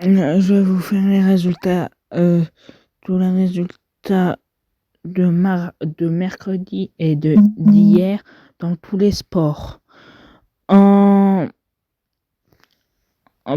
Je vais vous faire les résultats, tous les résultats de mercredi et d'hier dans tous les sports.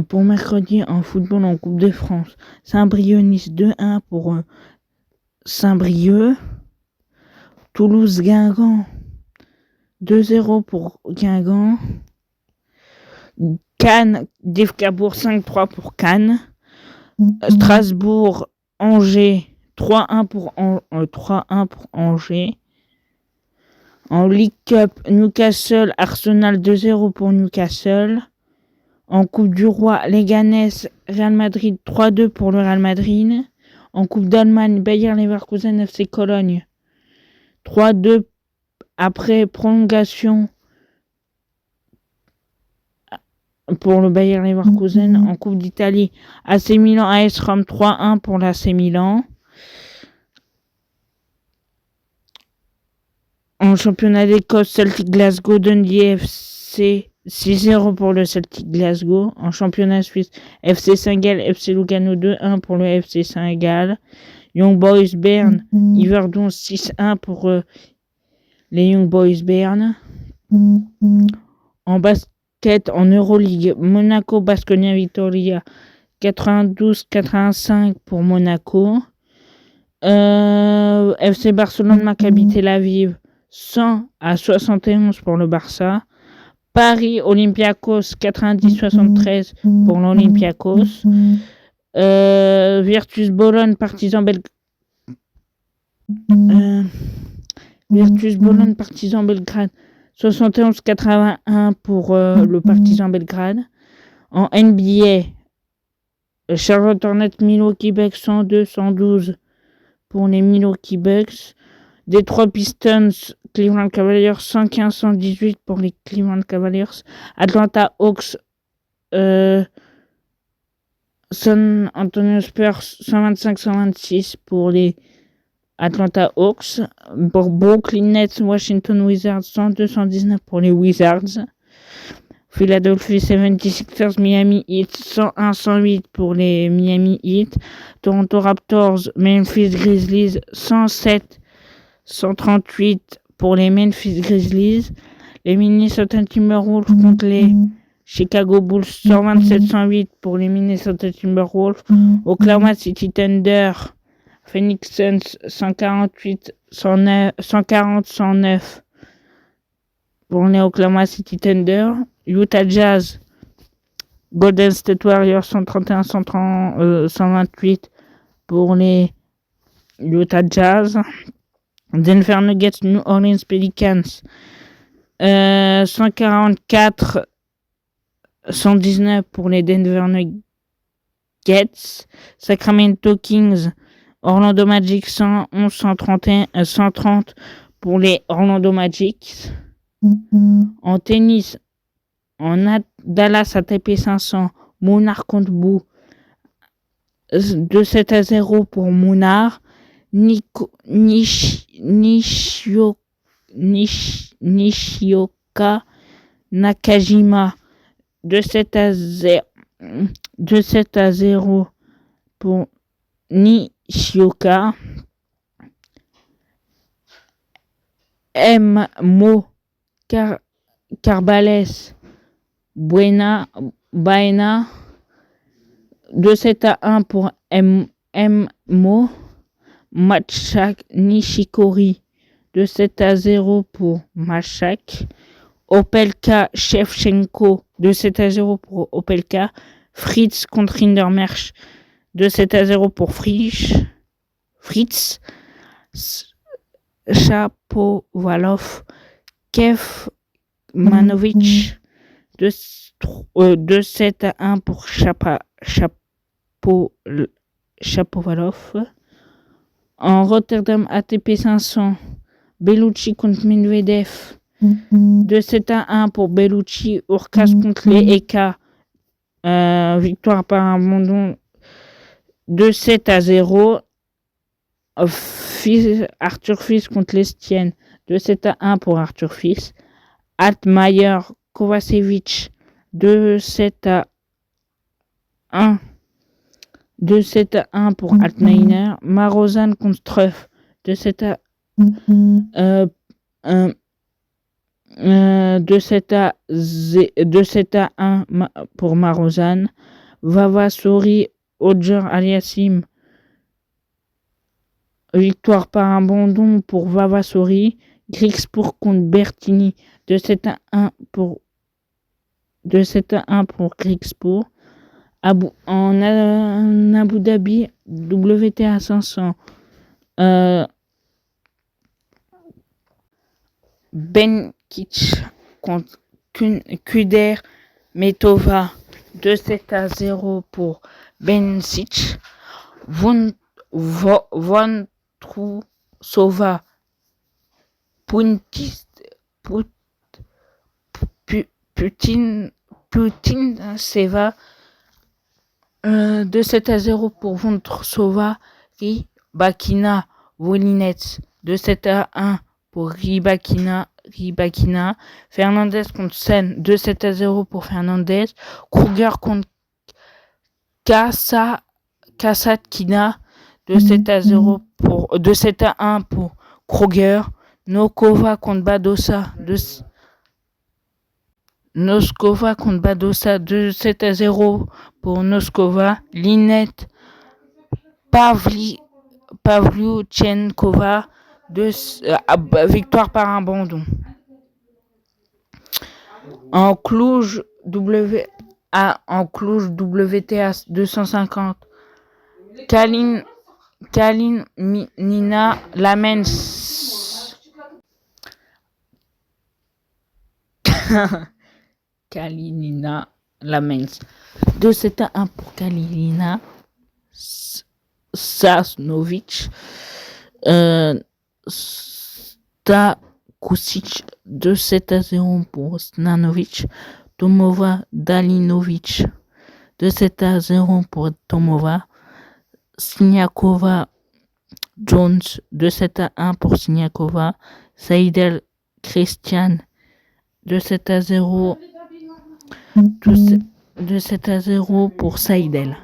Pour mercredi, en football en Coupe de France, Saint-Brieuc-Nice 2-1 pour Saint-Brieuc. Toulouse-Guingamp 2-0 pour Guingamp. Cannes, Diefcabourg 5-3 pour Cannes. Strasbourg, Angers 3-1 pour Angers. En League Cup, Newcastle, Arsenal 2-0 pour Newcastle. En Coupe du Roi, Leganés, Real Madrid 3-2 pour le Real Madrid. En Coupe d'Allemagne, Bayer Leverkusen, FC Cologne 3-2 après prolongation pour le Bayer Leverkusen. En Coupe d'Italie, AC Milan, AS Rome 3-1 pour l'AC Milan. En championnat d'Écosse, Celtic Glasgow, Dundee FC 6-0 pour le Celtic Glasgow. En championnat suisse, FC Saint-Gall, FC Lugano 2-1 pour le FC Saint-Gall. Young Boys Bern, Yverdon 6-1 pour les Young Boys Bern. En basket, en Euroleague, Monaco, Baskonia Vitoria 92-85 pour Monaco. FC Barcelone, Maccabi Tel Aviv 100-71 pour le Barça. Paris, Olympiakos 90-73 pour l'Olympiakos. Virtus Bologne, Partizan Belgrade 71-81 pour le Partizan Belgrade. En NBA, Charlotte Hornets, Milwaukee Bucks 102-112 pour les Milwaukee Bucks. Detroit Pistons, Cleveland Cavaliers 115-118 pour les Cleveland Cavaliers. Atlanta Hawks, San Antonio Spurs 125-126 pour les Atlanta Hawks. Pour Brooklyn Nets, Washington Wizards 102-119 pour les Wizards. Philadelphia 76ers, Miami Heat 101-108 pour les Miami Heat. Toronto Raptors, Memphis Grizzlies 107-138 pour les Memphis Grizzlies. Les Minnesota Timberwolves contre les Chicago Bulls 127-108 pour les Minnesota Timberwolves. Oklahoma City Thunder, Phoenix Suns 140-109 pour les Oklahoma City Thunder. Utah Jazz, Golden State Warriors 131-128 pour les Utah Jazz. Denver Nuggets, New Orleans Pelicans 144-119 pour les Denver Nuggets. Sacramento Kings, Orlando Magic 111-130 pour les Orlando Magic. En tennis, Dallas ATP 500, Mounard contre Bou 2-7-0 pour Mounard. Nishioka Nakajima 2-7-0 pour Nishioka. Mo Carbales Baena 2-7-1 pour Mo. Machak Nishikori 2-7-0 pour Machak. Opelka Shevchenko 2-7-0 pour Opelka. Fritz contre Rindermersch 2-7-0 pour Fritz. Shapovalov Kev Manovic 2-7-1 pour Shapovalov. En Rotterdam ATP 500, Bellucci contre Medvedev 2-7-1 pour Bellucci. Urkas contre les Eka, victoire par abandon 2-7-0. Arthur Fils contre Lestienne 2-7-1 pour Arthur Fils. Altmaier Kovacevic 2-7-1 2-7-1 pour Altmaier. Marozan contre Struff. 2-7-1 pour Marozan. Vavasori, Odger Aliassim. Victoire par abandon pour Vavasori. Grigspur contre Bertini. 2-7-1 pour Grigspur. En Abu Dhabi, WTA 500. Benkic contre Kuder Metova. 2-0 pour Bencic. Vondrousova Putin Seva. 2-0 pour Vondrousova. Rybakina Volinets. 2-1 pour Rybakina. Fernandez contre Sen. 2-0 pour Fernandez. Kruger contre Kasatkina. 2-1 pour Kruger. Noskova contre Badosa. 2-0 pour Noskova. Linette Pavlyuchenkova. Victoire par abandon. En Cluj WTA 250. Kalinina Lamens. Kalinina Lamens. 2-1 pour Kalinina. Sasnovic. Stakusic. 2-0 pour Snanovic. Tomova Dalinovic. 2-0 pour Tomova. Siniakova Jones. 2-1 pour Siniakova. Seidel Christian. 2-0 pour Seidel.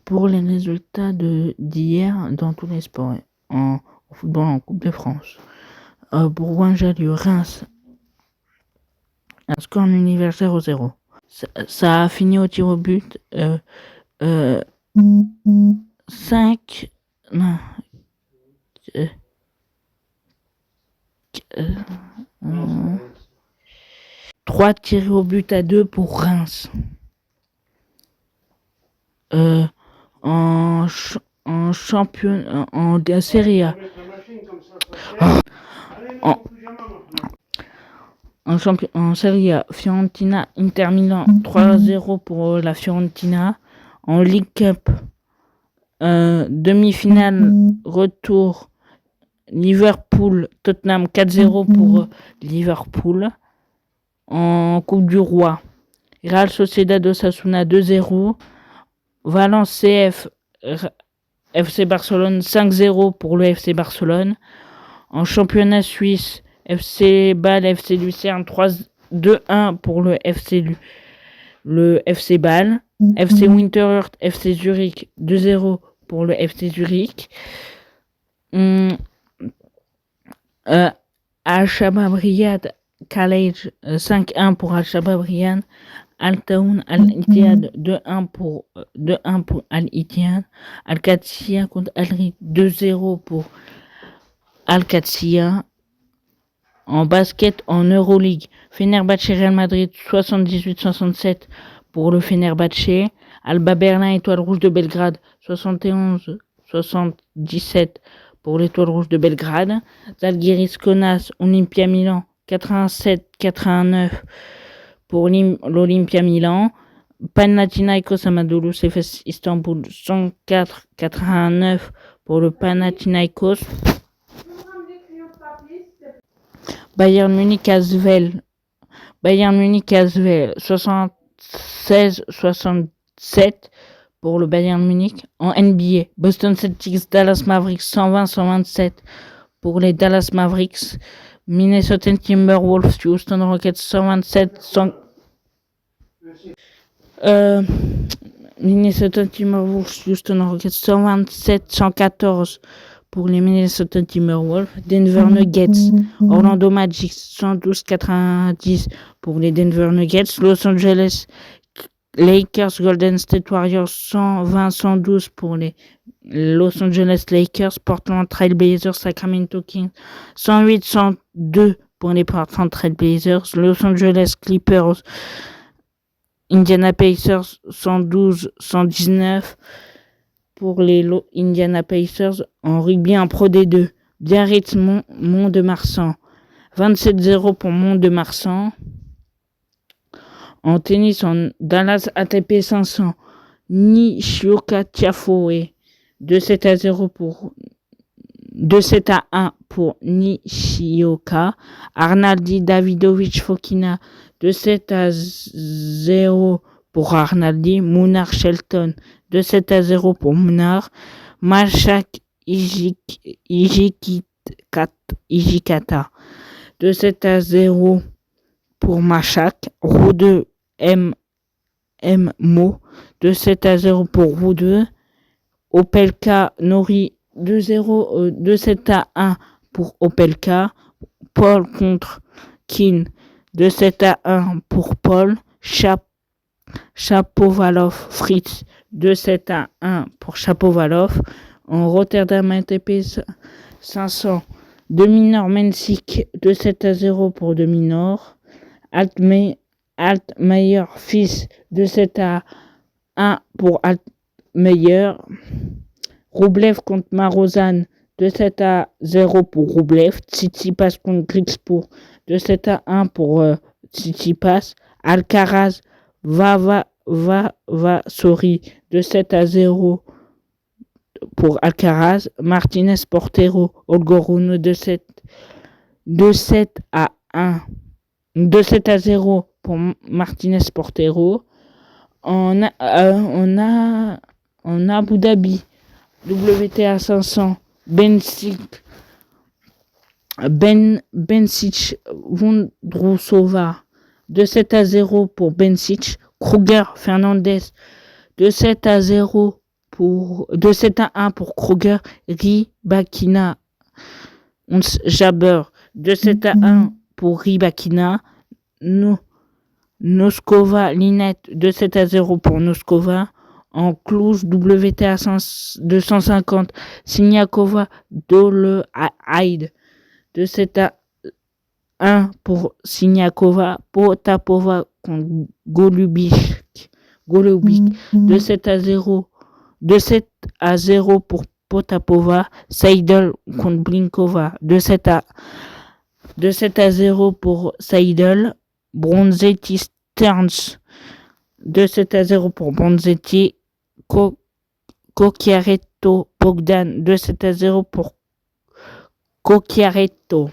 Pour les résultats d'hier dans tous les sports, en football, en Coupe de France. Pour Wanjalio Reims, un score univers 0-0. Ça a fini au tir au but. 3 tirs au but à 2 pour Reims. En champion, en Serie A. En Serie A, Fiorentina, Inter Milan, 3-0 pour la Fiorentina. En League Cup, demi-finale, retour, Liverpool, Tottenham, 4-0 pour Liverpool. En Coupe du Roi, Real Sociedad Osasuna, 2-0. Valence CF, FC Barcelone, 5-0 pour le FC Barcelone. En championnat suisse, FC Bâle, FC Lucerne, 2-1 pour le FC Bâle. FC Winterthur, FC Zurich, 2-0 pour le FC Zurich. Al-Shabab Riyad, College, 5-1 pour Al-Shabab Riyad. Al-Taoun, Al-Ittihad, 2-1 pour Al-Ittihad. Al-Qadsiya contre Al-Rid, 2-0 pour Al-Qadsiya. En basket, en Euroleague, Fenerbahçe Real Madrid, 78-67 pour le Fenerbahçe. Alba Berlin, Étoile Rouge de Belgrade, 71-77 pour l'Étoile Rouge de Belgrade. Zalgiris Kaunas, Olympia Milan, 87-89 pour l'Olympia Milan. Panathinaikos Anadolu Efes Istanbul, 104-89 pour le Panathinaikos. Bayern Munich Asvel, 76-67 pour le Bayern Munich. En NBA, Boston Celtics Dallas Mavericks, 120-127 pour les Dallas Mavericks. Minnesota Timberwolves Houston Rockets, 127-100. Minnesota Timberwolves, Houston Rockets 127-114 pour les Minnesota Timberwolves. Denver Nuggets, Orlando Magic 112-90 pour les Denver Nuggets. Los Angeles Lakers, Golden State Warriors 120-112 pour les Los Angeles Lakers. Portland Trail Blazers, Sacramento Kings 108-102 pour les Portland Trail Blazers. Los Angeles Clippers, Indiana Pacers 112-119 pour les Indiana Pacers. En rugby, en Pro D2, Biarritz Mont-de-Marsan 27-0 pour Mont-de-Marsan. En tennis, en Dallas ATP 500, Nishioka Tiafoe 2-7-1 pour Nishioka. Arnaldi Davidovic Fokina 2-7-0 pour Arnaldi. Munar Shelton 2-7-0 pour Munar. Mashak Ijikata 2-7-0 pour Mashak. Roux2 Mo 2-7-0 pour Roux2. Opelka Nori 2-7-1 pour Opelka. Paul contre Kin 2-7-1 pour Paul. Chapovalov Fritz 2-7-1 pour Chapovalov. En Rotterdam ATP 500, Dominor Mensik 2-7-0 pour Dominor. Altmaier fils 2-7-1 pour Altmaier. Roublev contre Marozan 2-7-0 pour Roublev. Tsitsipas contre Grigspur 2-7-1 pour Tsitsipas. Alcaraz Vavasori 2-7-0 pour Alcaraz. Martinez Portero Olgoruno 2-7-0 pour Martinez Portero. En Abu Dhabi, WTA 500, Bencic Vondrousova 2-7-0 pour Bencic. Kruger Fernandez 2-7-1 pour Kruger. Rybakina Jabber 2-7-1 pour Rybakina. Noskova Linette 2-7-0 pour Noskova. En Cluj, WTA 250, Siniakova Dolehaide 2-7-1 pour Siniakova. Potapova contre Golubic 2-7-0 pour Potapova. Seidel contre Blinkova 2-7-0 pour Seidel. Bronzetti Stearns 2-7-0 pour Bronzetti. Cocchiaretto Bogdan 2-7-0 pour Cocchiaretto.